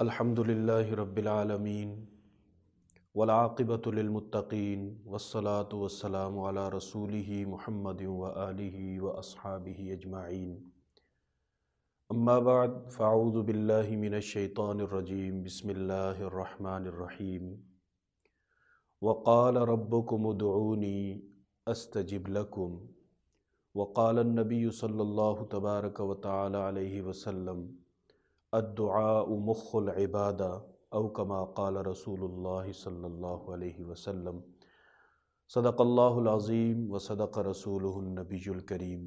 الحمدللہ رب العالمین والعاقبۃ للمتقین والصلاة والسلام علی رسولہ محمد وآلہ واصحابہ اجمعین اما بعد فاعوذ باللہ من الشیطان الرجیم بسم اللہ الرحمن الرحیم وقال ربکم ادعونی استجب لکم وقال النبی صلی اللہ تبارک وتعالی علیہ وسلم الدعاء مخ العبادہ او کما قال رسول اللہ صلی اللہ علیہ وسلم صدق اللہ العظیم و صدق رسولہ النبی الکریم۔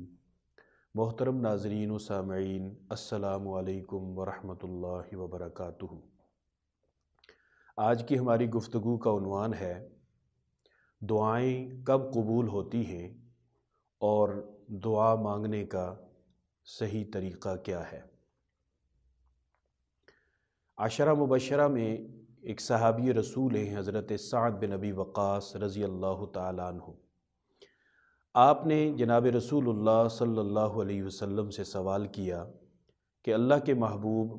محترم ناظرین و سامعین، السلام علیکم ورحمۃ اللہ وبرکاتہ۔ آج کی ہماری گفتگو کا عنوان ہے دعائیں کب قبول ہوتی ہیں اور دعا مانگنے کا صحیح طریقہ کیا ہے۔ عشرہ مبشرہ میں ایک صحابی رسول ہیں حضرت سعد بن ابی وقاص رضی اللہ تعالیٰ عنہ۔ آپ نے جناب رسول اللہ صلی اللہ علیہ وسلم سے سوال کیا کہ اللہ کے محبوب،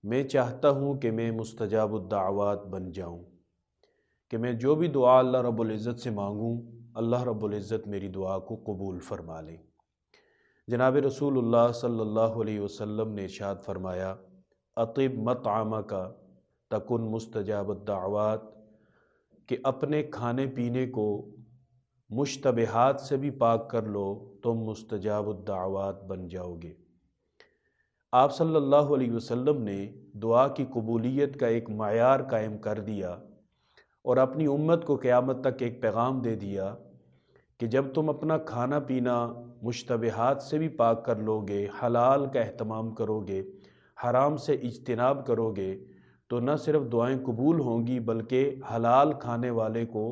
میں چاہتا ہوں کہ میں مستجاب الدعوات بن جاؤں، کہ میں جو بھی دعا اللہ رب العزت سے مانگوں اللہ رب العزت میری دعا کو قبول فرما لیں۔ جناب رسول اللہ صلی اللہ علیہ وسلم نے ارشاد فرمایا، اطب مطعمک تکن مستجاب الدعوات، کہ اپنے کھانے پینے کو مشتبہات سے بھی پاک کر لو، تم مستجاب الدعوات بن جاؤ گے۔ آپ صلی اللہ علیہ وسلم نے دعا کی قبولیت کا ایک معیار قائم کر دیا اور اپنی امت کو قیامت تک ایک پیغام دے دیا کہ جب تم اپنا کھانا پینا مشتبہات سے بھی پاک کر لو گے، حلال کا اہتمام کرو گے، حرام سے اجتناب کرو گے، تو نہ صرف دعائیں قبول ہوں گی بلکہ حلال کھانے والے کو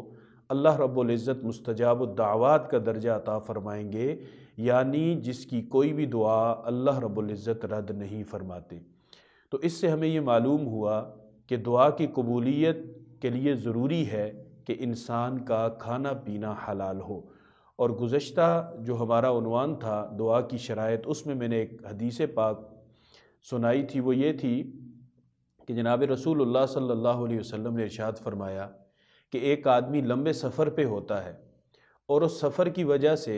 اللہ رب العزت مستجاب الدعوات کا درجہ عطا فرمائیں گے، یعنی جس کی کوئی بھی دعا اللہ رب العزت رد نہیں فرماتے۔ تو اس سے ہمیں یہ معلوم ہوا کہ دعا کی قبولیت کے لیے ضروری ہے کہ انسان کا کھانا پینا حلال ہو۔ اور گزشتہ جو ہمارا عنوان تھا دعا کی شرائط، اس میں نے ایک حدیث پاک سنائی تھی، وہ یہ تھی کہ جناب رسول اللہ صلی اللہ علیہ وسلم نے ارشاد فرمایا کہ ایک آدمی لمبے سفر پہ ہوتا ہے اور اس سفر کی وجہ سے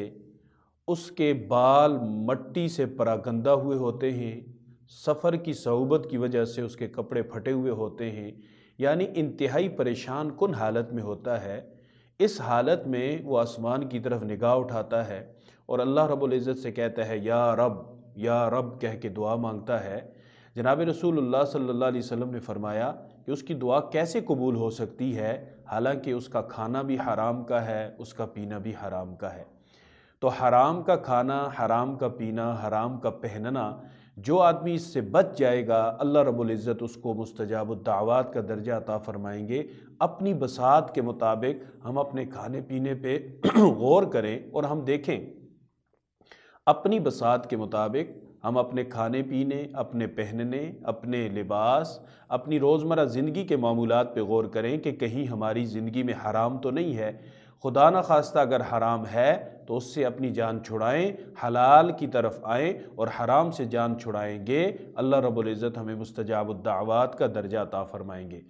اس کے بال مٹی سے پراگندہ ہوئے ہوتے ہیں، سفر کی صعوبت کی وجہ سے اس کے کپڑے پھٹے ہوئے ہوتے ہیں، یعنی انتہائی پریشان کن حالت میں ہوتا ہے۔ اس حالت میں وہ آسمان کی طرف نگاہ اٹھاتا ہے اور اللہ رب العزت سے کہتا ہے یا رب یا رب کہہ کے دعا مانگتا ہے۔ جناب رسول اللہ صلی اللہ علیہ وسلم نے فرمایا کہ اس کی دعا کیسے قبول ہو سکتی ہے حالانکہ اس کا کھانا بھی حرام کا ہے، اس کا پینا بھی حرام کا ہے۔ تو حرام کا کھانا، حرام کا پینا، حرام کا پہننا، جو آدمی اس سے بچ جائے گا اللہ رب العزت اس کو مستجاب الدعوات کا درجہ عطا فرمائیں گے۔ اپنی بساط کے مطابق ہم اپنے کھانے پینے پہ غور کریں اور ہم دیکھیں، اپنی بساط کے مطابق ہم اپنے کھانے پینے، اپنے پہننے، اپنے لباس، اپنی روزمرہ زندگی کے معمولات پہ غور کریں کہ کہیں ہماری زندگی میں حرام تو نہیں ہے۔ خدا نہ خواستہ اگر حرام ہے تو اس سے اپنی جان چھڑائیں، حلال کی طرف آئیں، اور حرام سے جان چھڑائیں گے اللہ رب العزت ہمیں مستجاب الدعوات کا درجہ عطا فرمائیں گے۔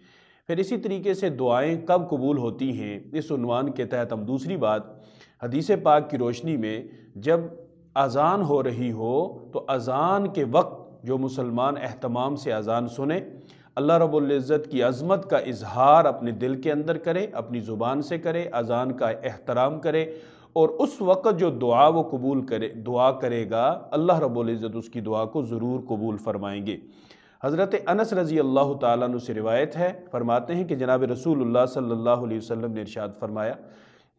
پھر اسی طریقے سے دعائیں کب قبول ہوتی ہیں، اس عنوان کے تحت ہم دوسری بات حدیث پاک کی روشنی میں، جب اذان ہو رہی ہو تو اذان کے وقت جو مسلمان اہتمام سے اذان سنے، اللہ رب العزت کی عظمت کا اظہار اپنے دل کے اندر کرے، اپنی زبان سے کرے، اذان کا احترام کرے، اور اس وقت جو دعا وہ قبول کرے، دعا کرے گا اللہ رب العزت اس کی دعا کو ضرور قبول فرمائیں گے۔ حضرت انس رضی اللہ تعالیٰ عنہ سے روایت ہے، فرماتے ہیں کہ جناب رسول اللہ صلی اللہ علیہ وسلم نے ارشاد فرمایا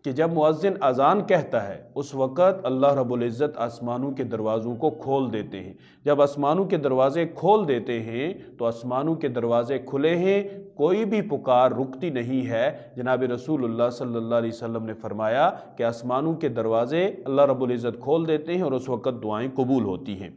کہ جب مؤذن اذان کہتا ہے اس وقت اللہ رب العزت آسمانوں کے دروازوں کو کھول دیتے ہیں۔ جب آسمانوں کے دروازے کھول دیتے ہیں تو آسمانوں کے دروازے کھلے ہیں، کوئی بھی پکار رکتی نہیں ہے۔ جناب رسول اللہ صلی اللہ علیہ وسلم نے فرمایا کہ آسمانوں کے دروازے اللہ رب العزت کھول دیتے ہیں اور اس وقت دعائیں قبول ہوتی ہیں۔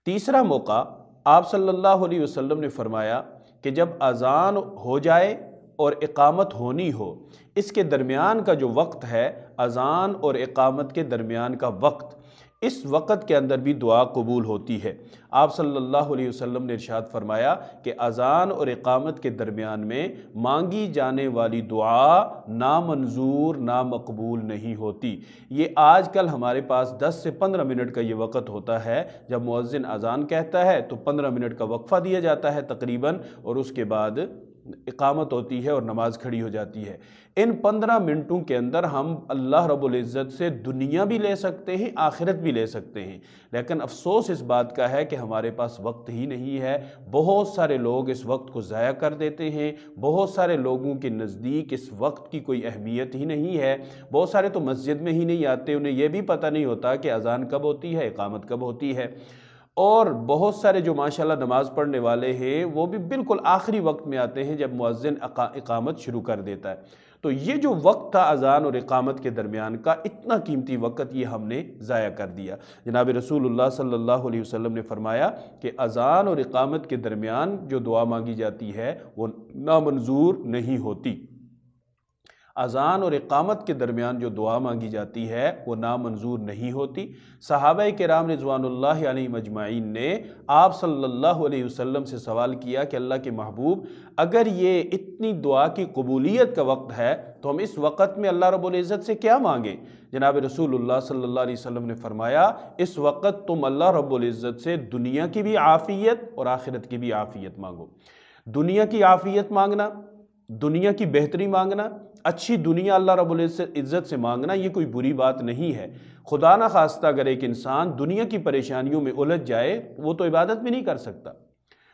تیسرا موقع آپ صلی اللہ علیہ وسلم نے فرمایا کہ جب اذان ہو جائے اور اقامت ہونی ہو، اس کے درمیان کا جو وقت ہے، اذان اور اقامت کے درمیان کا وقت، اس وقت کے اندر بھی دعا قبول ہوتی ہے۔ آپ صلی اللہ علیہ وسلم نے ارشاد فرمایا کہ اذان اور اقامت کے درمیان میں مانگی جانے والی دعا نامنظور نامقبول نہیں ہوتی۔ یہ آج کل ہمارے پاس 10 سے 15 منٹ کا یہ وقت ہوتا ہے، جب مؤذن اذان کہتا ہے تو 15 منٹ کا وقفہ دیا جاتا ہے تقریباً، اور اس کے بعد اقامت ہوتی ہے اور نماز کھڑی ہو جاتی ہے۔ ان 15 منٹوں کے اندر ہم اللہ رب العزت سے دنیا بھی لے سکتے ہیں، آخرت بھی لے سکتے ہیں، لیکن افسوس اس بات کا ہے کہ ہمارے پاس وقت ہی نہیں ہے۔ بہت سارے لوگ اس وقت کو ضائع کر دیتے ہیں، بہت سارے لوگوں کے نزدیک اس وقت کی کوئی اہمیت ہی نہیں ہے، بہت سارے تو مسجد میں ہی نہیں آتے، انہیں یہ بھی پتہ نہیں ہوتا کہ اذان کب ہوتی ہے، اقامت کب ہوتی ہے۔ اور بہت سارے جو ماشاءاللہ نماز پڑھنے والے ہیں وہ بھی بالکل آخری وقت میں آتے ہیں جب مؤذن اقامت شروع کر دیتا ہے۔ تو یہ جو وقت تھا اذان اور اقامت کے درمیان کا، اتنا قیمتی وقت یہ ہم نے ضائع کر دیا۔ جناب رسول اللہ صلی اللہ علیہ وسلم نے فرمایا کہ اذان اور اقامت کے درمیان جو دعا مانگی جاتی ہے وہ نامنظور نہیں ہوتی۔ اذان اور اقامت کے درمیان جو دعا مانگی جاتی ہے وہ نامنظور نہیں ہوتی۔ صحابہ کرام رضوان اللہ علیہم اجمعین نے آپ صلی اللہ علیہ وسلم سے سوال کیا کہ اللہ کے محبوب، اگر یہ اتنی دعا کی قبولیت کا وقت ہے تو ہم اس وقت میں اللہ رب العزت سے کیا مانگیں؟ جناب رسول اللہ صلی اللہ علیہ وسلم نے فرمایا، اس وقت تم اللہ رب العزت سے دنیا کی بھی عافیت اور آخرت کی بھی عافیت مانگو۔ دنیا کی عافیت مانگنا، دنیا کی بہتری مانگنا، اچھی دنیا اللہ رب العزت سے مانگنا، یہ کوئی بری بات نہیں ہے۔ خدا نہ خواستہ اگر ایک انسان دنیا کی پریشانیوں میں الجھ جائے وہ تو عبادت بھی نہیں کر سکتا۔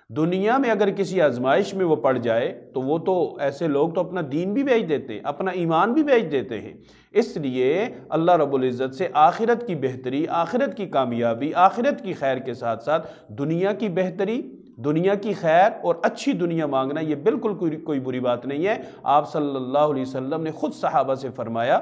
دنیا میں اگر کسی آزمائش میں وہ پڑ جائے تو وہ تو ایسے لوگ تو اپنا دین بھی بیچ دیتے ہیں، اپنا ایمان بھی بیچ دیتے ہیں۔ اس لیے اللہ رب العزت سے آخرت کی بہتری، آخرت کی کامیابی، آخرت کی خیر کے ساتھ ساتھ دنیا کی بہتری، دنیا کی خیر اور اچھی دنیا مانگنا یہ بالکل کوئی بری بات نہیں ہے۔ آپ صلی اللہ علیہ وسلم نے خود صحابہ سے فرمایا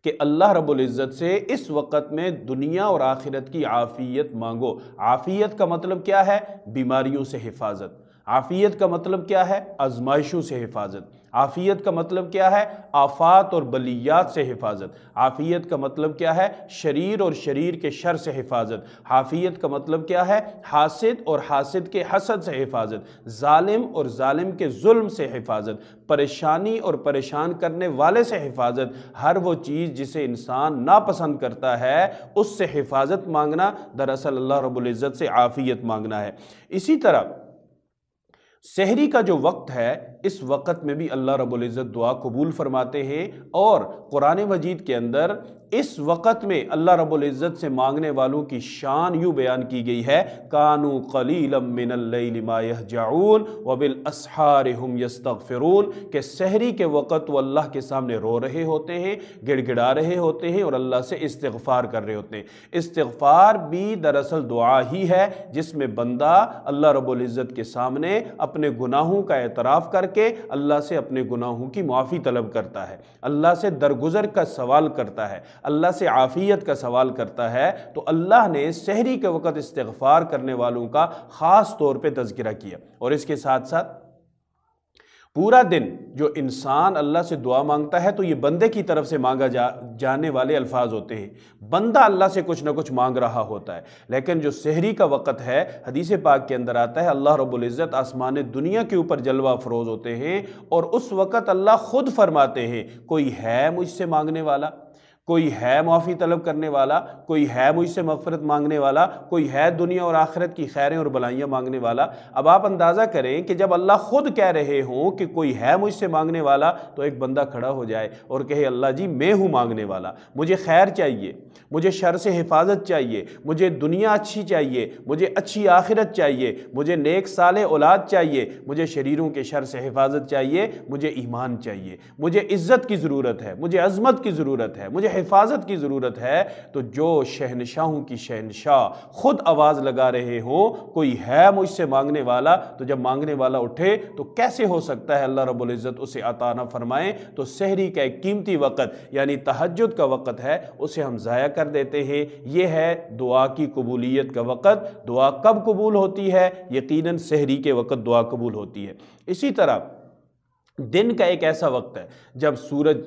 کہ اللہ رب العزت سے اس وقت میں دنیا اور آخرت کی عافیت مانگو۔ عافیت کا مطلب کیا ہے؟ بیماریوں سے حفاظت۔ عافیت کا مطلب کیا ہے؟ آزمائشوں سے حفاظت۔ عافیت کا مطلب کیا ہے؟ آفات اور بلیات سے حفاظت۔ عافیت کا مطلب کیا ہے؟ شریر اور شریر کے شر سے حفاظت۔ عافیت کا مطلب کیا ہے؟ حاسد اور حاسد کے حسد سے حفاظت، ظالم اور ظالم کے ظلم سے حفاظت، پریشانی اور پریشان کرنے والے سے حفاظت۔ ہر وہ چیز جسے انسان ناپسند کرتا ہے اس سے حفاظت مانگنا دراصل اللہ رب العزت سے عافیت مانگنا ہے۔ اسی طرح سحری کا جو وقت ہے، اس وقت میں بھی اللہ رب العزت دعا قبول فرماتے ہیں، اور قرآن مجید کے اندر اس وقت میں اللہ رب العزت سے مانگنے والوں کی شان یوں بیان کی گئی ہے، کانوا قلیلا من اللیل ما یہجعون وبالاسحار ہم یستغفرون، کہ سحری کے وقت وہ اللہ کے سامنے رو رہے ہوتے ہیں، گڑ گڑا رہے ہوتے ہیں اور اللہ سے استغفار کر رہے ہوتے ہیں۔ استغفار بھی دراصل دعا ہی ہے جس میں بندہ اللہ رب العزت کے سامنے اپنے گناہوں کا اعتراف کر کے اللہ سے اپنے گناہوں کی معافی طلب کرتا ہے، اللہ سے درگزر کا سوال کرتا ہے، اللہ سے عافیت کا سوال کرتا ہے۔ تو اللہ نے سحری کے وقت استغفار کرنے والوں کا خاص طور پہ تذکرہ کیا، اور اس کے ساتھ ساتھ پورا دن جو انسان اللہ سے دعا مانگتا ہے تو یہ بندے کی طرف سے مانگا جانے والے الفاظ ہوتے ہیں، بندہ اللہ سے کچھ نہ کچھ مانگ رہا ہوتا ہے۔ لیکن جو سحری کا وقت ہے، حدیث پاک کے اندر آتا ہے اللہ رب العزت آسمان دنیا کے اوپر جلوہ افروز ہوتے ہیں، اور اس وقت اللہ خود فرماتے ہیں، کوئی ہے مجھ سے مانگنے والا، کوئی ہے معافی طلب کرنے والا، کوئی ہے مجھ سے مغفرت مانگنے والا، کوئی ہے دنیا اور آخرت کی خیریں اور بلائیاں مانگنے والا۔ اب آپ اندازہ کریں کہ جب اللہ خود کہہ رہے ہوں کہ کوئی ہے مجھ سے مانگنے والا، تو ایک بندہ کھڑا ہو جائے اور کہے اللہ جی میں ہوں مانگنے والا، مجھے خیر چاہیے، مجھے شر سے حفاظت چاہیے، مجھے دنیا اچھی چاہیے، مجھے اچھی آخرت چاہیے، مجھے نیک صالح اولاد چاہیے، مجھے شریروں کے شر سے حفاظت چاہیے، مجھے ایمان چاہیے، مجھے عزت کی ضرورت ہے، مجھے عظمت کی ضرورت ہے، مجھے حفاظت کی ضرورت ہے۔ تو جو شہنشاہوں کی شہنشاہ خود آواز لگا رہے ہوں کوئی ہے مجھ سے مانگنے والا، تو جب مانگنے والا اٹھے تو کیسے ہو سکتا ہے اللہ رب العزت اسے عطا نہ فرمائیں؟ تو سحری کا ایک قیمتی وقت یعنی تہجد کا وقت ہے، اسے ہم ضائع کر دیتے ہیں۔ یہ ہے دعا کی قبولیت کا وقت۔ دعا کب قبول ہوتی ہے؟ یقیناً سحری کے وقت دعا قبول ہوتی ہے۔ اسی طرح دن کا ایک ایسا وقت ہے جب سورج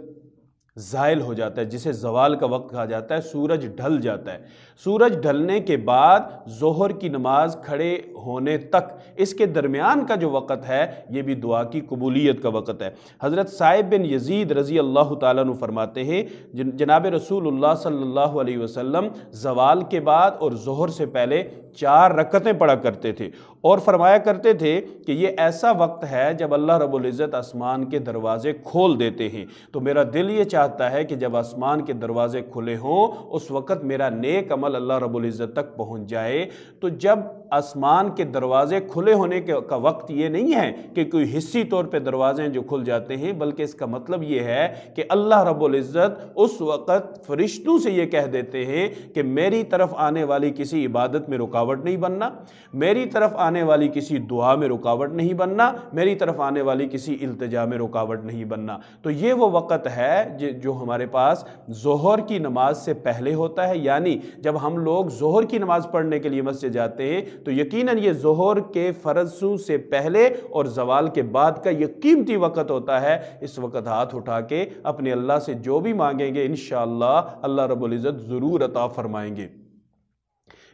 زائل ہو جاتا ہے، جسے زوال کا وقت کہا جاتا ہے، سورج ڈھل جاتا ہے۔ سورج ڈھلنے کے بعد ظہر کی نماز کھڑے ہونے تک اس کے درمیان کا جو وقت ہے یہ بھی دعا کی قبولیت کا وقت ہے۔ حضرت سائب بن یزید رضی اللہ تعالیٰ عنہ فرماتے ہیں جناب رسول اللہ صلی اللہ علیہ وسلم زوال کے بعد اور ظہر سے پہلے 4 رکعتیں پڑھا کرتے تھے، اور فرمایا کرتے تھے کہ یہ ایسا وقت ہے جب اللہ رب العزت آسمان کے دروازے کھول دیتے ہیں، تو میرا دل یہ چاہتا ہے کہ جب آسمان کے دروازے کھلے ہوں اس وقت میرا نیک عمل اللہ رب العزت تک پہنچ جائے۔ تو جب آسمان کے دروازے کھلے ہونے کا وقت یہ نہیں ہے کہ کوئی حصی طور پہ دروازے جو کھل جاتے ہیں، بلکہ اس کا مطلب یہ ہے کہ اللہ رب العزت اس وقت فرشتوں سے یہ کہہ دیتے ہیں کہ میری طرف آنے والی کسی عبادت میں رکاوٹ نہیں بننا، میری طرف آنے والی کسی دعا میں رکاوٹ نہیں بننا، میری طرف آنے والی کسی التجا میں رکاوٹ نہیں بننا۔ تو یہ وہ وقت ہے جو ہمارے پاس ظہر کی نماز سے پہلے ہوتا ہے، یعنی جب ہم لوگ ظہر کی نماز پڑھنے کے لیے مسجد جاتے ہیں تو یقیناً یہ ظہر کے فرضوں سے پہلے اور زوال کے بعد کا یہ قیمتی وقت ہوتا ہے۔ اس وقت ہاتھ اٹھا کے اپنے اللہ سے جو بھی مانگیں گے انشاءاللہ اللہ رب العزت ضرور عطا فرمائیں گے۔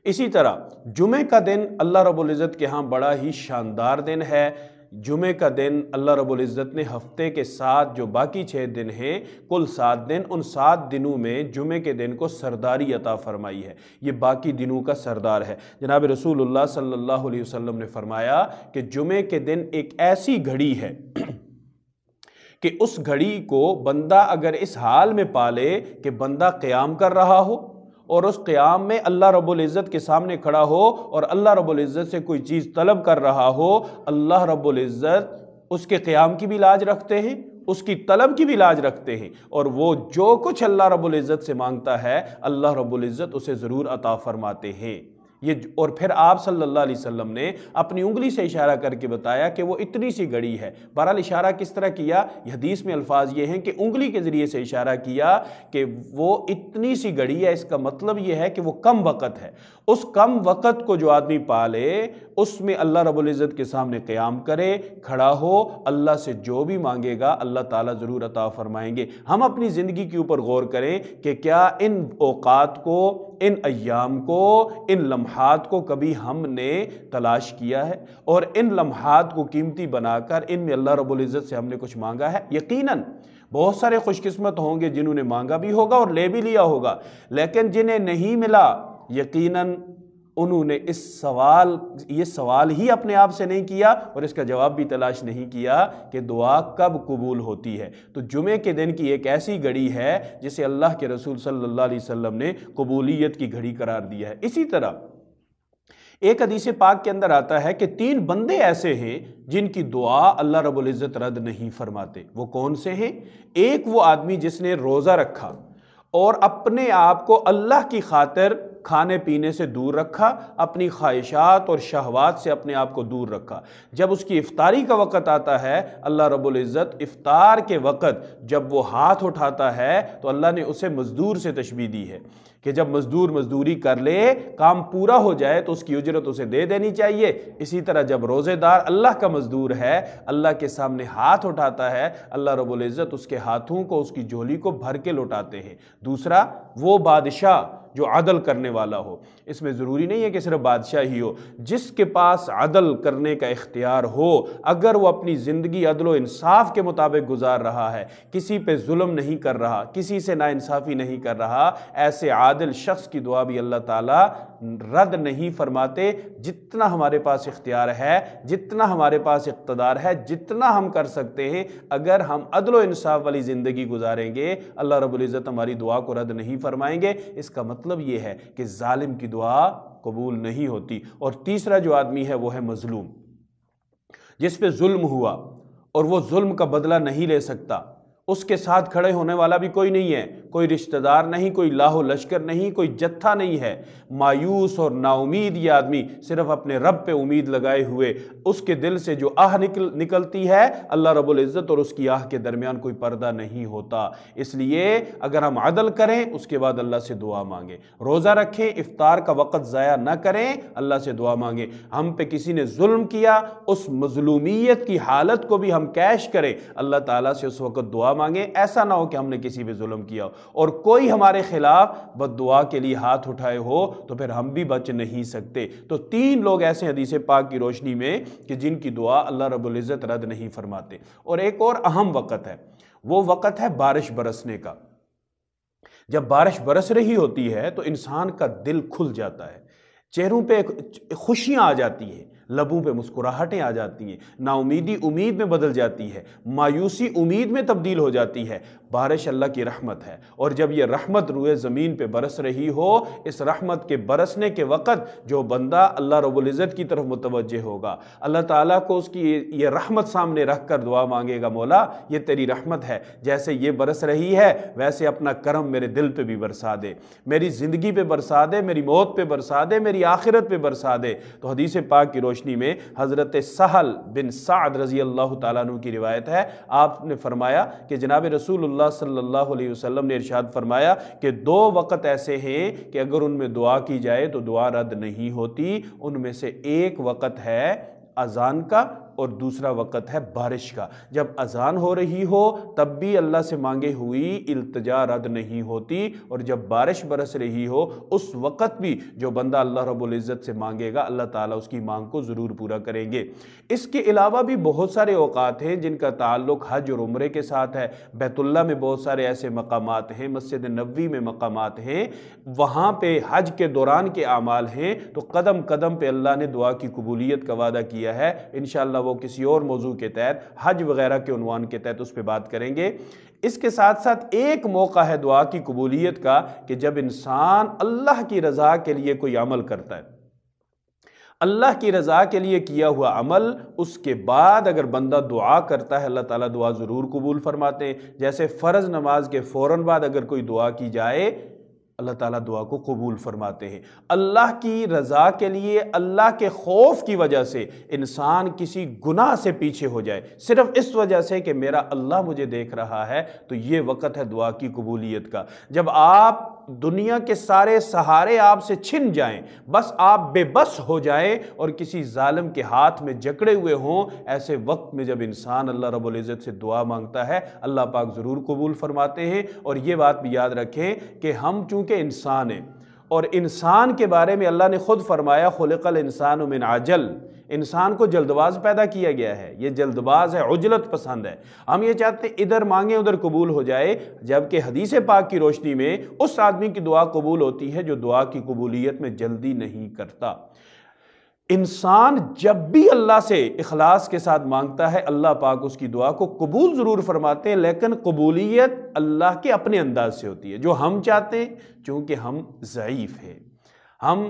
اسی طرح جمعہ کا دن اللہ رب العزت کے ہاں بڑا ہی شاندار دن ہے۔ جمعہ کا دن اللہ رب العزت نے ہفتے کے 7 جو باقی 6 دن ہیں، کل 7 دن، ان 7 دنوں میں جمعہ کے دن کو سرداری عطا فرمائی ہے، یہ باقی دنوں کا سردار ہے۔ جناب رسول اللہ صلی اللہ علیہ وسلم نے فرمایا کہ جمعہ کے دن ایک ایسی گھڑی ہے کہ اس گھڑی کو بندہ اگر اس حال میں پالے کہ بندہ قیام کر رہا ہو اور اس قیام میں اللہ رب العزت کے سامنے کھڑا ہو اور اللہ رب العزت سے کوئی چیز طلب کر رہا ہو، اللہ رب العزت اس کے قیام کی بھی لاج رکھتے ہیں، اس کی طلب کی بھی لاج رکھتے ہیں، اور وہ جو کچھ اللہ رب العزت سے مانگتا ہے اللہ رب العزت اسے ضرور عطا فرماتے ہیں۔ اور پھر آپ صلی اللہ علیہ وسلم نے اپنی انگلی سے اشارہ کر کے بتایا کہ وہ اتنی سی گھڑی ہے۔ بہرحال اشارہ کس طرح کیا؟ حدیث میں الفاظ یہ ہیں کہ انگلی کے ذریعے سے اشارہ کیا کہ وہ اتنی سی گھڑی ہے، اس کا مطلب یہ ہے کہ وہ کم وقت ہے۔ اس کم وقت کو جو آدمی پالے اس میں اللہ رب العزت کے سامنے قیام کرے، کھڑا ہو، اللہ سے جو بھی مانگے گا اللہ تعالیٰ ضرور عطا فرمائیں گے۔ ہم اپنی زندگی کے اوپر غور کریں کہ کیا ان اوقات کو، ان ایام کو، ان لمحات کو کبھی ہم نے تلاش کیا ہے اور ان لمحات کو قیمتی بنا کر ان میں اللہ رب العزت سے ہم نے کچھ مانگا ہے؟ یقیناً بہت سارے خوش قسمت ہوں گے جنہوں نے مانگا بھی ہوگا اور لے بھی لیا ہوگا، لیکن جنہیں نہیں ملا یقیناً انہوں نے یہ سوال ہی اپنے آپ سے نہیں کیا اور اس کا جواب بھی تلاش نہیں کیا کہ دعا کب قبول ہوتی ہے۔ تو جمعے کے دن کی ایک ایسی گھڑی ہے جسے اللہ کے رسول صلی اللہ علیہ وسلم نے قبولیت کی گھڑی قرار دیا ہے۔ اسی طرح ایک حدیث پاک کے اندر آتا ہے کہ 3 بندے ایسے ہیں جن کی دعا اللہ رب العزت رد نہیں فرماتے۔ وہ کون سے ہیں؟ ایک وہ آدمی جس نے روزہ رکھا اور اپنے آپ کو اللہ کی خاطر کھانے پینے سے دور رکھا، اپنی خواہشات اور شہوات سے اپنے آپ کو دور رکھا۔ جب اس کی افطاری کا وقت آتا ہے اللہ رب العزت افطار کے وقت جب وہ ہاتھ اٹھاتا ہے تو اللہ نے اسے مزدور سے تشبیہ دی ہے کہ جب مزدور مزدوری کر لے، کام پورا ہو جائے تو اس کی اجرت اسے دے دینی چاہیے۔ اسی طرح جب روزے دار اللہ کا مزدور ہے، اللہ کے سامنے ہاتھ اٹھاتا ہے، اللہ رب العزت اس کے ہاتھوں کو، اس کی جھولی کو بھر کے لوٹاتے ہیں۔ دوسرا وہ بادشاہ جو عدل کرنے والا ہو، اس میں ضروری نہیں ہے کہ صرف بادشاہ ہی ہو، جس کے پاس عدل کرنے کا اختیار ہو، اگر وہ اپنی زندگی عدل و انصاف کے مطابق گزار رہا ہے، کسی پہ ظلم نہیں کر رہا، کسی سے ناانصافی نہیں کر رہا، ایسے عادل شخص کی دعا بھی اللہ تعالیٰ رد نہیں فرماتے۔ جتنا ہمارے پاس اختیار ہے، جتنا ہمارے پاس اقتدار ہے، جتنا ہم کر سکتے ہیں، اگر ہم عدل و انصاف والی زندگی گزاریں گے اللہ رب العزت ہماری دعا کو رد نہیں فرمائیں گے۔ اس کا مطلب یہ ہے کہ ظالم کی دعا قبول نہیں ہوتی۔ اور تیسرا جو آدمی ہے وہ ہے مظلوم، جس پہ ظلم ہوا اور وہ ظلم کا بدلہ نہیں لے سکتا، اس کے ساتھ کھڑے ہونے والا بھی کوئی نہیں ہے، کوئی رشتہ دار نہیں، کوئی لاہ و لشکر نہیں، کوئی جتھا نہیں ہے۔ مایوس اور نا امید یہ آدمی صرف اپنے رب پہ امید لگائے ہوئے، اس کے دل سے جو آہ نکلتی ہے اللہ رب العزت اور اس کی آہ کے درمیان کوئی پردہ نہیں ہوتا۔ اس لیے اگر ہم عدل کریں اس کے بعد اللہ سے دعا مانگیں، روزہ رکھیں، افطار کا وقت ضائع نہ کریں، اللہ سے دعا مانگیں۔ ہم پہ کسی نے ظلم کیا، اس مظلومیت کی حالت کو بھی ہم کیش کریں، اللہ تعالیٰ سے اس وقت دعا مانگیں، ایسا نہ ہو کہ ہم نے کسی پہ ظلم کیا ہو اور کوئی ہمارے خلاف بد دعا کے لیے ہاتھ اٹھائے ہو تو پھر ہم بھی بچ نہیں سکتے۔ تو 3 لوگ ایسے حدیث پاک کی روشنی میں کہ جن کی دعا اللہ رب العزت رد نہیں فرماتے۔ اور ایک اور اہم وقت ہے، وہ وقت ہے بارش برسنے کا۔ جب بارش برس رہی ہوتی ہے تو انسان کا دل کھل جاتا ہے، چہروں پہ خوشیاں آ جاتی ہیں، لبوں پہ مسکراہٹیں آ جاتی ہیں، نا امیدی امید میں بدل جاتی ہے، مایوسی امید میں تبدیل ہو جاتی ہے۔ بارش اللہ کی رحمت ہے، اور جب یہ رحمت روئے زمین پہ برس رہی ہو، اس رحمت کے برسنے کے وقت جو بندہ اللہ رب العزت کی طرف متوجہ ہوگا، اللہ تعالیٰ کو اس کی یہ رحمت سامنے رکھ کر دعا مانگے گا، مولا یہ تیری رحمت ہے، جیسے یہ برس رہی ہے ویسے اپنا کرم میرے دل پہ بھی برسا دے، میری زندگی پہ برسا دے، میری موت پہ برسا دے، میری آخرت پہ برسا دے۔ تو حدیث پاک کی روشنی میں حضرت سہل بن سعد رضی اللہ تعالیٰ عنہ کی روایت ہے، آپ نے فرمایا کہ جناب رسول اللہ صلی اللہ علیہ وسلم نے ارشاد فرمایا کہ 2 وقت ایسے ہیں کہ اگر ان میں دعا کی جائے تو دعا رد نہیں ہوتی، ان میں سے ایک وقت ہے اذان کا اور دوسرا وقت ہے بارش کا۔ جب اذان ہو رہی ہو تب بھی اللہ سے مانگے ہوئی التجا رد نہیں ہوتی، اور جب بارش برس رہی ہو اس وقت بھی جو بندہ اللہ رب العزت سے مانگے گا اللہ تعالیٰ اس کی مانگ کو ضرور پورا کریں گے۔ اس کے علاوہ بھی بہت سارے اوقات ہیں جن کا تعلق حج اور عمرے کے ساتھ ہے۔ بیت اللہ میں بہت سارے ایسے مقامات ہیں، مسجد نبوی میں مقامات ہیں، وہاں پہ حج کے دوران کے اعمال ہیں، تو قدم قدم پہ اللہ نے دعا کی قبولیت کا وعدہ کیا ہے۔ انشاءاللہ وہ کسی اور موضوع کے تحت، حج وغیرہ کے عنوان کے تحت اس پہ بات کریں گے۔ اس کے ساتھ ساتھ ایک موقع ہے دعا کی قبولیت کا کہ جب انسان اللہ کی رضا کے لیے کوئی عمل کرتا ہے، اللہ کی رضا کے لیے کیا ہوا عمل، اس کے بعد اگر بندہ دعا کرتا ہے اللہ تعالیٰ دعا ضرور قبول فرماتے ہیں۔ جیسے فرض نماز کے فوراً بعد اگر کوئی دعا کی جائے اللہ تعالیٰ دعا کو قبول فرماتے ہیں۔ اللہ کی رضا کے لیے، اللہ کے خوف کی وجہ سے انسان کسی گناہ سے پیچھے ہو جائے، صرف اس وجہ سے کہ میرا اللہ مجھے دیکھ رہا ہے، تو یہ وقت ہے دعا کی قبولیت کا۔ جب آپ دنیا کے سارے سہارے آپ سے چھن جائیں، بس آپ بے بس ہو جائیں اور کسی ظالم کے ہاتھ میں جکڑے ہوئے ہوں، ایسے وقت میں جب انسان اللہ رب العزت سے دعا مانگتا ہے اللہ پاک ضرور قبول فرماتے ہیں۔ اور یہ بات بھی یاد رکھیں کہ ہم چونکہ انسان ہیں، اور انسان کے بارے میں اللہ نے خود فرمایا خلق الانسان من عجل، انسان کو جلد باز پیدا کیا گیا ہے، یہ جلد باز ہے، عجلت پسند ہے۔ ہم یہ چاہتے ہیں ادھر مانگیں ادھر قبول ہو جائے، جبکہ حدیث پاک کی روشنی میں اس آدمی کی دعا قبول ہوتی ہے جو دعا کی قبولیت میں جلدی نہیں کرتا۔ انسان جب بھی اللہ سے اخلاص کے ساتھ مانگتا ہے اللہ پاک اس کی دعا کو قبول ضرور فرماتے ہیں، لیکن قبولیت اللہ کے اپنے انداز سے ہوتی ہے جو ہم چاہتے ہیں۔ چونکہ ہم ضعیف ہیں، ہم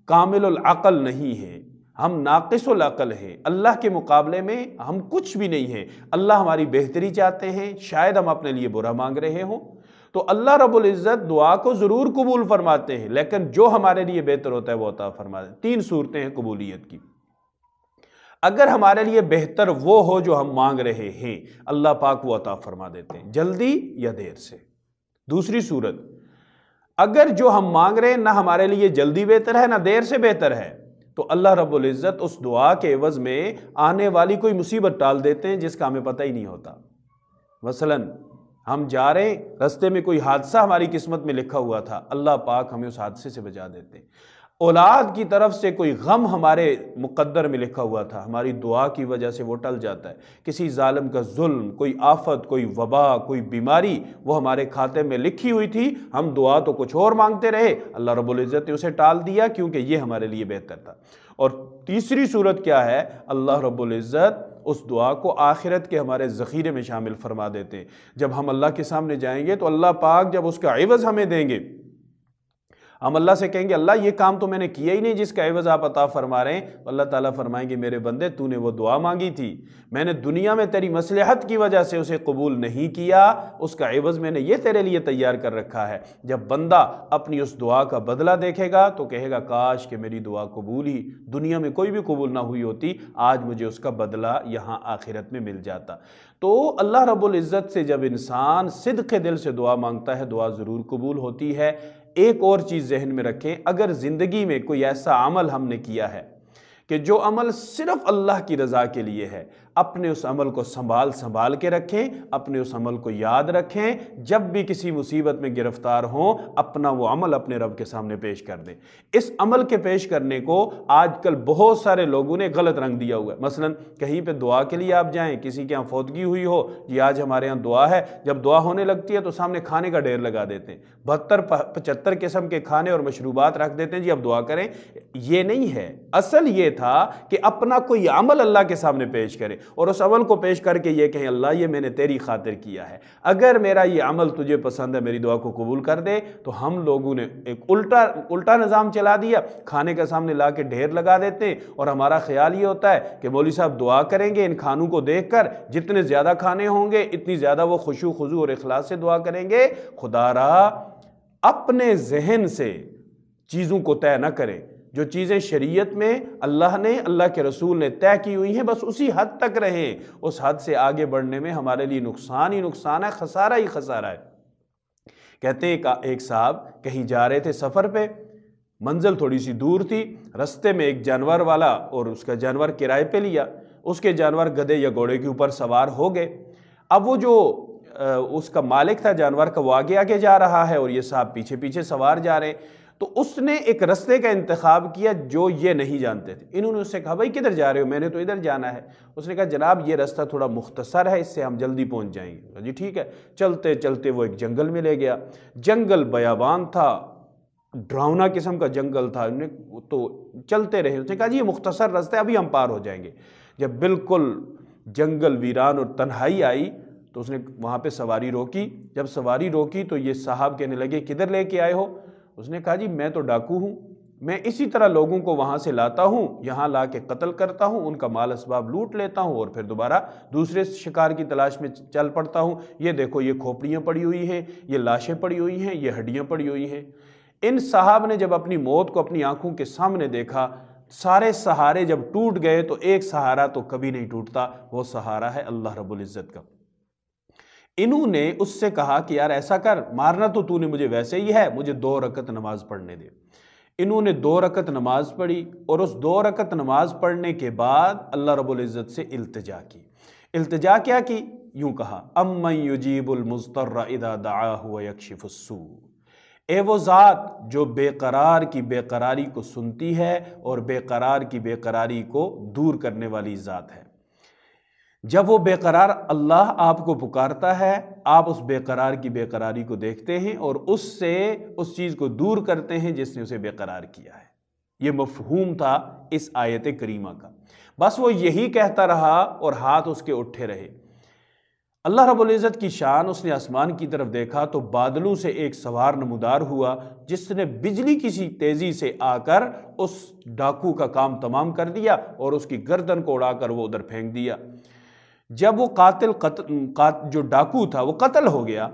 کامل العقل نہیں ہیں، ہم ناقص العقل ہیں، اللہ کے مقابلے میں ہم کچھ بھی نہیں ہیں۔ اللہ ہماری بہتری چاہتے ہیں، شاید ہم اپنے لیے برا مانگ رہے ہوں، تو اللہ رب العزت دعا کو ضرور قبول فرماتے ہیں، لیکن جو ہمارے لیے بہتر ہوتا ہے وہ عطا فرماتے ہیں۔ 3 صورتیں ہیں قبولیت کی۔ اگر ہمارے لیے بہتر وہ ہو جو ہم مانگ رہے ہیں، اللہ پاک وہ عطا فرما دیتے ہیں، جلدی یا دیر سے۔ دوسری صورت، اگر جو ہم مانگ رہے ہیں نہ ہمارے لیے جلدی بہتر ہے نہ دیر سے بہتر ہے، تو اللہ رب العزت اس دعا کے عوض میں آنے والی کوئی مصیبت ٹال دیتے ہیں جس کا ہمیں پتہ ہی نہیں ہوتا۔ مثلاً ہم جا رہے ہیں، رستے میں کوئی حادثہ ہماری قسمت میں لکھا ہوا تھا، اللہ پاک ہمیں اس حادثے سے بچا دیتے ہیں۔ اولاد کی طرف سے کوئی غم ہمارے مقدر میں لکھا ہوا تھا، ہماری دعا کی وجہ سے وہ ٹل جاتا ہے۔ کسی ظالم کا ظلم، کوئی آفت، کوئی وبا، کوئی بیماری وہ ہمارے کھاتے میں لکھی ہوئی تھی، ہم دعا تو کچھ اور مانگتے رہے، اللہ رب العزت نے اسے ٹال دیا کیونکہ یہ ہمارے لیے بہتر تھا۔ اور تیسری صورت کیا ہے؟ اللہ رب العزت اس دعا کو آخرت کے ہمارے ذخیرے میں شامل فرما دیتے ہیں۔ جب ہم اللہ کے سامنے جائیں گے تو اللہ پاک جب اس کا عوض ہمیں دیں گے، ہم اللہ سے کہیں گے اللہ یہ کام تو میں نے کیا ہی نہیں جس کا عوض آپ عطا فرما رہے ہیں، اللہ تعالیٰ فرمائیں گے میرے بندے تو نے وہ دعا مانگی تھی، میں نے دنیا میں تیری مصلحت کی وجہ سے اسے قبول نہیں کیا، اس کا عوض میں نے یہ تیرے لیے تیار کر رکھا ہے۔ جب بندہ اپنی اس دعا کا بدلہ دیکھے گا تو کہے گا کاش کہ میری دعا قبول ہی، دنیا میں کوئی بھی قبول نہ ہوئی ہوتی، آج مجھے اس کا بدلہ یہاں آخرت میں مل جاتا۔ تو اللہ رب العزت سے جب انسان صدق دل سے دعا مانگتا ہے دعا ضرور قبول ہوتی ہے۔ ایک اور چیز ذہن میں رکھیں، اگر زندگی میں کوئی ایسا عمل ہم نے کیا ہے کہ جو عمل صرف اللہ کی رضا کے لیے ہے، اپنے اس عمل کو سنبھال کے رکھیں، اپنے اس عمل کو یاد رکھیں، جب بھی کسی مصیبت میں گرفتار ہوں اپنا وہ عمل اپنے رب کے سامنے پیش کر دیں۔ اس عمل کے پیش کرنے کو آج کل بہت سارے لوگوں نے غلط رنگ دیا ہوا ہے۔ مثلا کہیں پہ دعا کے لیے آپ جائیں، کسی کے یہاں فوتگی ہوئی ہو، جی آج ہمارے یہاں دعا ہے، جب دعا ہونے لگتی ہے تو سامنے کھانے کا ڈھیر لگا دیتے ہیں، 72-75 قسم کے کھانے اور مشروبات رکھ دیتے ہیں، جی اب دعا کریں۔ یہ نہیں ہے، اصل یہ تھا کہ اپنا کوئی عمل اللہ کے سامنے پیش کرے اور اس عمل کو پیش کر کے یہ کہیں اللہ یہ میں نے تیری خاطر کیا ہے، اگر میرا یہ عمل تجھے پسند ہے میری دعا کو قبول کر دے۔ تو ہم لوگوں نے ایک الٹا نظام چلا دیا، کھانے کا سامنے لا کے ڈھیر لگا دیتے ہیں اور ہمارا خیال یہ ہوتا ہے کہ مولوی صاحب دعا کریں گے، ان کھانوں کو دیکھ کر جتنے زیادہ کھانے ہوں گے اتنی زیادہ وہ خشوع خضوع اور اخلاص سے دعا کریں گے۔ خدا را اپنے ذہن سے چیزوں کو طے نہ کریں، جو چیزیں شریعت میں اللہ نے اللہ کے رسول نے طے کی ہوئی ہیں بس اسی حد تک رہیں، اس حد سے آگے بڑھنے میں ہمارے لیے نقصان ہی نقصان ہے، خسارہ ہی خسارہ ہے۔ کہتے ہیں ایک صاحب کہیں جا رہے تھے سفر پہ، منزل تھوڑی سی دور تھی، رستے میں ایک جانور والا اور اس کا جانور کرائے پہ لیا، اس کے جانور گدھے یا گھوڑے کے اوپر سوار ہو گئے۔ اب وہ جو اس کا مالک تھا جانور کا وہ آگے آگے جا رہا ہے اور یہ صاحب پیچھے پیچھے سوار جا رہے ہیں، تو اس نے ایک رستے کا انتخاب کیا جو یہ نہیں جانتے تھے۔ انہوں نے اس سے کہا بھائی کدھر جا رہے ہو؟ میں نے تو ادھر جانا ہے۔ اس نے کہا جناب یہ رستہ تھوڑا مختصر ہے، اس سے ہم جلدی پہنچ جائیں گے۔ جی ٹھیک ہے۔ چلتے چلتے وہ ایک جنگل میں لے گیا، جنگل بیابان تھا، ڈراؤنا قسم کا جنگل تھا، تو چلتے رہے۔ اس نے کہا جی یہ مختصر رستہ ہے ابھی ہم پار ہو جائیں گے۔ جب بالکل جنگل ویران اور تنہائی آئی تو اس نے وہاں پہ سواری روکی۔ جب سواری روکی تو یہ صاحب کہنے لگے کدھر لے کے آئے ہو؟ اس نے کہا جی میں تو ڈاکو ہوں، میں اسی طرح لوگوں کو وہاں سے لاتا ہوں، یہاں لا کے قتل کرتا ہوں، ان کا مال اسباب لوٹ لیتا ہوں اور پھر دوبارہ دوسرے شکار کی تلاش میں چل پڑتا ہوں۔ یہ دیکھو یہ کھوپڑیاں پڑی ہوئی ہیں، یہ لاشیں پڑی ہوئی ہیں، یہ ہڈیاں پڑی ہوئی ہیں۔ ان صاحب نے جب اپنی موت کو اپنی آنکھوں کے سامنے دیکھا، سارے سہارے جب ٹوٹ گئے تو ایک سہارا تو کبھی نہیں ٹوٹتا، وہ سہارا ہے اللہ رب العزت کا۔ انہوں نے اس سے کہا کہ یار ایسا کر، مارنا تو نے مجھے ویسے ہی ہے، مجھے 2 رکعت نماز پڑھنے دے۔ انہوں نے 2 رکعت نماز پڑھی اور اس 2 رکعت نماز پڑھنے کے بعد اللہ رب العزت سے التجا کی۔ التجا کیا کی؟ یوں کہا امن یجیب المضطر اذا دعاہ ویکشف السوء، اے وہ ذات جو بے قرار کی بے قراری کو سنتی ہے اور بے قرار کی بے قراری کو دور کرنے والی ذات ہے۔ جب وہ بے قرار اللہ آپ کو پکارتا ہے، آپ اس بے قرار کی بے قراری کو دیکھتے ہیں اور اس سے اس چیز کو دور کرتے ہیں جس نے اسے بے قرار کیا ہے۔ یہ مفہوم تھا اس آیت کریمہ کا۔ بس وہ یہی کہتا رہا اور ہاتھ اس کے اٹھے رہے۔ اللہ رب العزت کی شان، اس نے آسمان کی طرف دیکھا تو بادلوں سے ایک سوار نمودار ہوا جس نے بجلی کسی تیزی سے آ کر اس ڈاکو کا کام تمام کر دیا اور اس کی گردن کو اڑا کر وہ ادھر پھینک دیا۔ جب وہ جو ڈاکو تھا وہ قتل ہو گیا،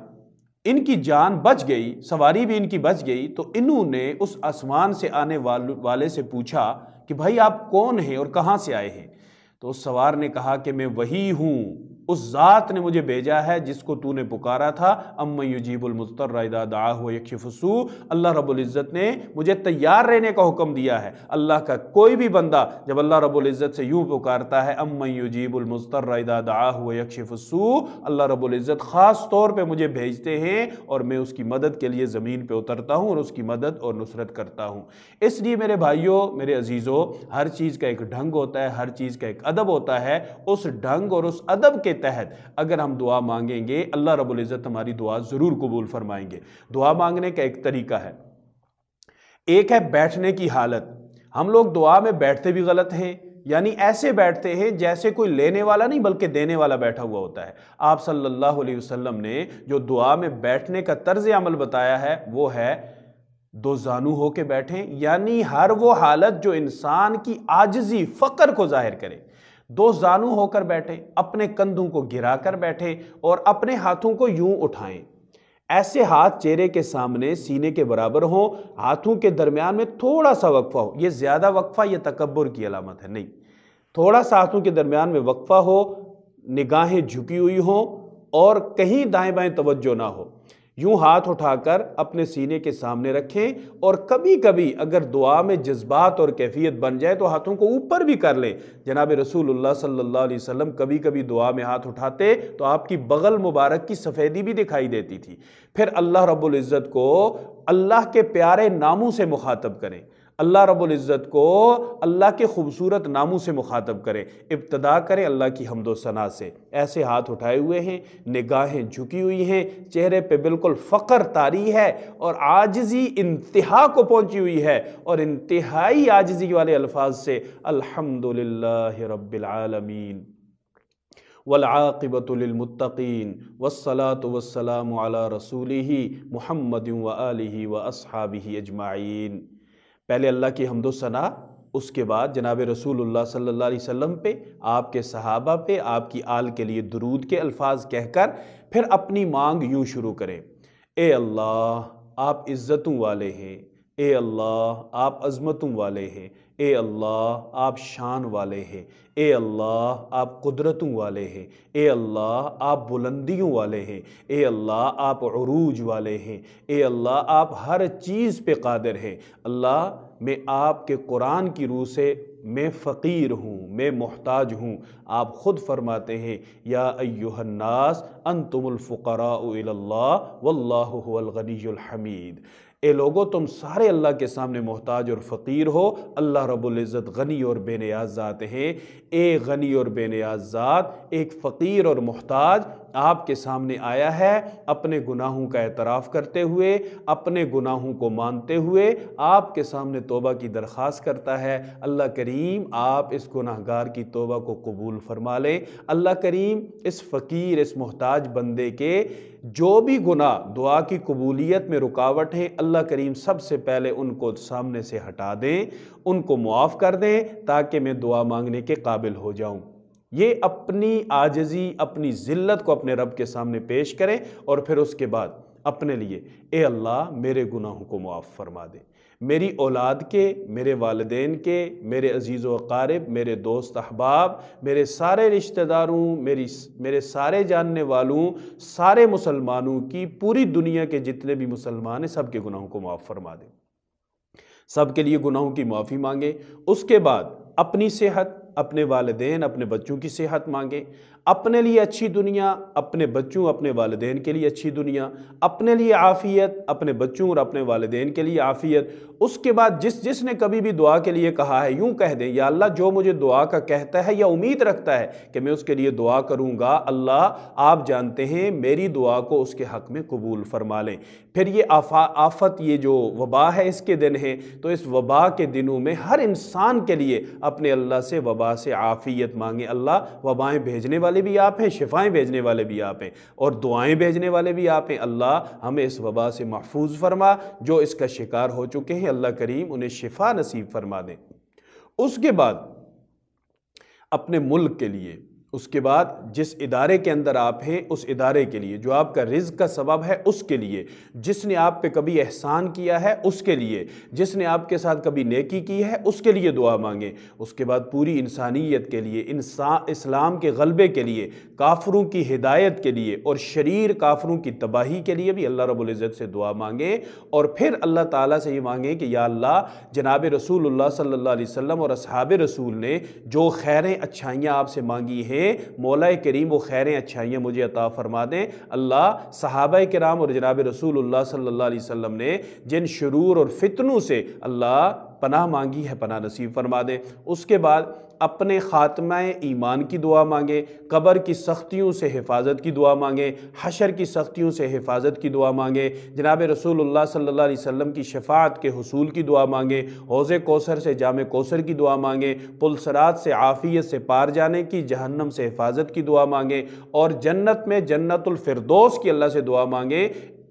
ان کی جان بچ گئی، سواری بھی ان کی بچ گئی، تو انہوں نے اس آسمان سے آنے والے سے پوچھا کہ بھائی آپ کون ہیں اور کہاں سے آئے ہیں؟ تو اس سوار نے کہا کہ میں وہی ہوں، اس ذات نے مجھے بھیجا ہے جس کو تو نے پکارا تھا، امن یجیب المضطر اذا دعاہ ویکشف السوء۔ اللہ رب العزت نے مجھے تیار رہنے کا حکم دیا ہے۔ اللہ کا کوئی بھی بندہ جب اللہ رب العزت سے یوں پکارتا ہے امن یجیب المضطر اذا دعاہ ویکشف السوء، اللہ رب العزت خاص طور پہ مجھے بھیجتے ہیں اور میں اس کی مدد کے لیے زمین پہ اترتا ہوں اور اس کی مدد اور نصرت کرتا ہوں۔ اس لیے میرے بھائیوں، میرے عزیزوں، ہر چیز کا ایک ڈھنگ ہوتا ہے، ہر چیز کا ایک ادب ہوتا ہے۔ اس ڈھنگ اور اس ادب کے تحت اگر ہم دعا مانگیں گے اللہ رب العزت ہماری دعا ضرور قبول فرمائیں گے۔ دعا مانگنے کا ایک طریقہ ہے، ایک ہے بیٹھنے کی حالت۔ ہم لوگ دعا میں بیٹھتے بھی غلط ہیں، یعنی ایسے بیٹھتے ہیں جیسے کوئی لینے والا نہیں بلکہ دینے والا بیٹھا ہوا ہوتا ہے۔ آپ صلی اللہ علیہ وسلم نے جو دعا میں بیٹھنے کا طرز عمل بتایا ہے وہ ہے 2 زانو ہو کے بیٹھیں، یعنی ہر وہ حالت جو انسان کی عاجزی، فقر کو ظاہر کرے۔ 2 زانو ہو کر بیٹھیں، اپنے کندھوں کو گرا کر بیٹھیں اور اپنے ہاتھوں کو یوں اٹھائیں۔ ایسے ہاتھ چہرے کے سامنے سینے کے برابر ہوں، ہاتھوں کے درمیان میں تھوڑا سا وقفہ ہو۔ یہ زیادہ وقفہ یہ تکبر کی علامت ہے، نہیں، تھوڑا سا ہاتھوں کے درمیان میں وقفہ ہو، نگاہیں جھکی ہوئی ہوں اور کہیں دائیں بائیں توجہ نہ ہو۔ یوں ہاتھ اٹھا کر اپنے سینے کے سامنے رکھیں، اور کبھی کبھی اگر دعا میں جذبات اور کیفیت بن جائے تو ہاتھوں کو اوپر بھی کر لیں۔ جناب رسول اللہ صلی اللہ علیہ وسلم کبھی کبھی دعا میں ہاتھ اٹھاتے تو آپ کی بغل مبارک کی سفیدی بھی دکھائی دیتی تھی۔ پھر اللہ رب العزت کو اللہ کے پیارے ناموں سے مخاطب کریں، اللہ رب العزت کو اللہ کے خوبصورت ناموں سے مخاطب کریں۔ ابتدا کریں اللہ کی حمد و ثنا سے، ایسے ہاتھ اٹھائے ہوئے ہیں، نگاہیں جھکی ہوئی ہیں، چہرے پہ بالکل فقر طاری ہے اور عاجزی انتہا کو پہنچی ہوئی ہے، اور انتہائی عاجزی والے الفاظ سے الحمدللہ رب العالمین والعاقبۃ للمتقین والصلاة والسلام علی رسولہ محمد وآلہ واصحابہ اجمعین۔ پہلے اللہ کی حمد و ثنا، اس کے بعد جناب رسول اللہ صلی اللہ علیہ وسلم پہ، آپ کے صحابہ پہ، آپ کی آل کے لیے درود کے الفاظ کہہ کر پھر اپنی مانگ یوں شروع کریں: اے اللہ آپ عزتوں والے ہیں، اے اللہ آپ عظمتوں والے ہیں، اے اللہ آپ شان والے ہیں، اے اللہ آپ قدرتوں والے ہیں، اے اللہ آپ بلندیوں والے ہیں، اے اللہ آپ عروج والے ہیں، اے اللہ آپ ہر چیز پہ قادر ہیں۔ اللہ میں آپ کے قرآن کی روح سے میں فقیر ہوں، میں محتاج ہوں۔ آپ خود فرماتے ہیں یا ایھا الناس انتم الفقراء الی اللہ واللہ هو الغنی الحمید۔ اے لوگو تم سارے اللہ کے سامنے محتاج اور فقیر ہو، اللہ رب العزت غنی اور بے نیاز ذات ہیں۔ ایک غنی اور بے نیاز ذات ایک فقیر اور محتاج آپ کے سامنے آیا ہے، اپنے گناہوں کا اعتراف کرتے ہوئے، اپنے گناہوں کو مانتے ہوئے آپ کے سامنے توبہ کی درخواست کرتا ہے۔ اللہ کریم آپ اس گناہگار کی توبہ کو قبول فرما لیں۔ اللہ کریم اس فقیر، اس محتاج بندے کے جو بھی گناہ دعا کی قبولیت میں رکاوٹ ہیں، اللہ کریم سب سے پہلے ان کو سامنے سے ہٹا دیں، ان کو معاف کر دیں، تاکہ میں دعا مانگنے کے قابل ہو جاؤں۔ یہ اپنی عاجزی، اپنی ذلت کو اپنے رب کے سامنے پیش کریں، اور پھر اس کے بعد اپنے لیے اے اللہ میرے گناہوں کو معاف فرما دے، میری اولاد کے، میرے والدین کے، میرے عزیز و اقارب، میرے دوست احباب، میرے سارے رشتہ داروں، میرے سارے جاننے والوں، سارے مسلمانوں کی، پوری دنیا کے جتنے بھی مسلمان ہیں سب کے گناہوں کو معاف فرما دے۔ سب کے لیے گناہوں کی معافی مانگے۔ اس کے بعد اپنی صحت، اپنے والدین، اپنے بچوں کی صحت مانگیں، اپنے لیے اچھی دنیا، اپنے بچوں، اپنے والدین کے لیے اچھی دنیا، اپنے لیے عافیت، اپنے بچوں اور اپنے والدین کے لیے عافیت۔ اس کے بعد جس نے کبھی بھی دعا کے لیے کہا ہے یوں کہہ دیں: یا اللہ جو مجھے دعا کا کہتا ہے یا امید رکھتا ہے کہ میں اس کے لیے دعا کروں گا، اللہ آپ جانتے ہیں میری دعا کو اس کے حق میں قبول فرما لیں۔ پھر یہ آفت، یہ جو وبا ہے اس کے دن ہیں، تو اس وبا کے دنوں میں ہر انسان کے لیے اپنے اللہ سے وبا سے عافیت مانگیں۔ اللہ وبائیں بھیجنے والے بھی آپ ہیں، شفائیں بھیجنے والے بھی آپ ہیں، اور دعائیں بھیجنے والے بھی آپ ہیں۔ اللہ ہمیں اس وبا سے محفوظ فرما، جو اس کا شکار ہو چکے ہیں اللہ کریم انہیں شفا نصیب فرما دیں۔ اس کے بعد اپنے ملک کے لیے، اس کے بعد جس ادارے کے اندر آپ ہیں اس ادارے کے لیے، جو آپ کا رزق کا سبب ہے اس کے لیے، جس نے آپ پہ کبھی احسان کیا ہے اس کے لیے، جس نے آپ کے ساتھ کبھی نیکی کی ہے اس کے لیے دعا مانگیں۔ اس کے بعد پوری انسانیت کے لیے، اسلام کے غلبے کے لیے، کافروں کی ہدایت کے لیے اور شریر کافروں کی تباہی کے لیے بھی اللہ رب العزت سے دعا مانگیں، اور پھر اللہ تعالیٰ سے یہ مانگیں کہ یا اللہ جناب رسول اللہ صلی اللہ علیہ وسلم اور اصحاب رسول نے جو خیریں اچھائیاں آپ سے مانگی ہیں، مولا کریم وہ خیریں اچھائیاں مجھے عطا فرما دیں۔ اللہ صحابہ کرام اور جناب رسول اللہ صلی اللہ علیہ وسلم نے جن شرور اور فتنوں سے اللہ پناہ مانگی ہے، پناہ نصیب فرما دیں۔ اس کے بعد اپنے خاتمہ ایمان کی دعا مانگیں، قبر کی سختیوں سے حفاظت کی دعا مانگیں، حشر کی سختیوں سے حفاظت کی دعا مانگیں، جناب رسول اللہ صلی اللہ علیہ وسلم کی شفاعت کے حصول کی دعا مانگیں، حوض کوثر سے جام کوثر کی دعا مانگیں، پل صراط سے عافیت سے پار جانے کی، جہنم سے حفاظت کی دعا مانگیں، اور جنت میں جنت الفردوس کی اللہ سے دعا مانگیں۔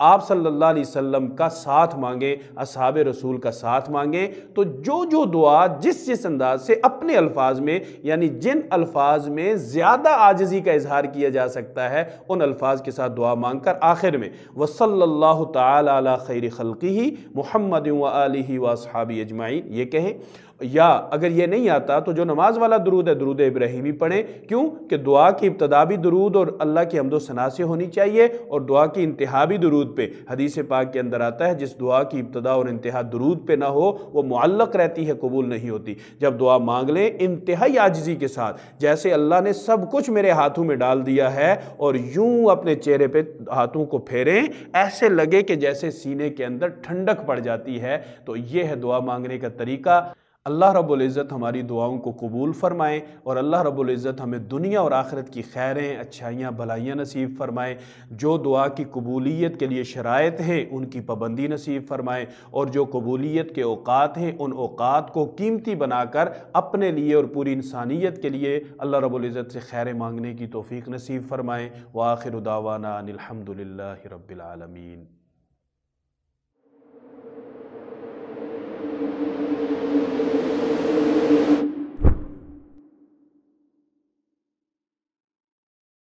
آپ صلی اللہ علیہ وسلم کا ساتھ مانگیں، اصحاب رسول کا ساتھ مانگیں۔ تو جو دعا جس انداز سے اپنے الفاظ میں، یعنی جن الفاظ میں زیادہ عاجزی کا اظہار کیا جا سکتا ہے، ان الفاظ کے ساتھ دعا مانگ کر آخر میں وصلی اللہ تعالی علی خیر خلقہ محمد وآلہ واصحابہ اجمعین یہ کہیں۔ یا اگر یہ نہیں آتا تو جو نماز والا درود ہے درود ابراہیمی پڑھیں۔ کیوں کہ دعا کی ابتدا بھی درود اور اللہ کی حمد و ثنا سے ہونی چاہیے، اور دعا کی انتہا بھی درود پہ۔ حدیث پاک کے اندر آتا ہے جس دعا کی ابتدا اور انتہا درود پہ نہ ہو وہ معلق رہتی ہے، قبول نہیں ہوتی۔ جب دعا مانگ لیں انتہائی عاجزی کے ساتھ، جیسے اللہ نے سب کچھ میرے ہاتھوں میں ڈال دیا ہے، اور یوں اپنے چہرے پہ ہاتھوں کو پھیریں، ایسے لگے کہ جیسے سینے کے اندر ٹھنڈک پڑ جاتی ہے۔ تو یہ ہے دعا مانگنے کا طریقہ۔ اللہ رب العزت ہماری دعاؤں کو قبول فرمائیں، اور اللہ رب العزت ہمیں دنیا اور آخرت کی خیریں، اچھائیاں، بھلائیاں نصیب فرمائیں۔ جو دعا کی قبولیت کے لیے شرائط ہیں ان کی پابندی نصیب فرمائیں، اور جو قبولیت کے اوقات ہیں ان اوقات کو قیمتی بنا کر اپنے لیے اور پوری انسانیت کے لیے اللہ رب العزت سے خیریں مانگنے کی توفیق نصیب فرمائیں۔ وآخر دعوانا ان الحمد للہ رب العالمین۔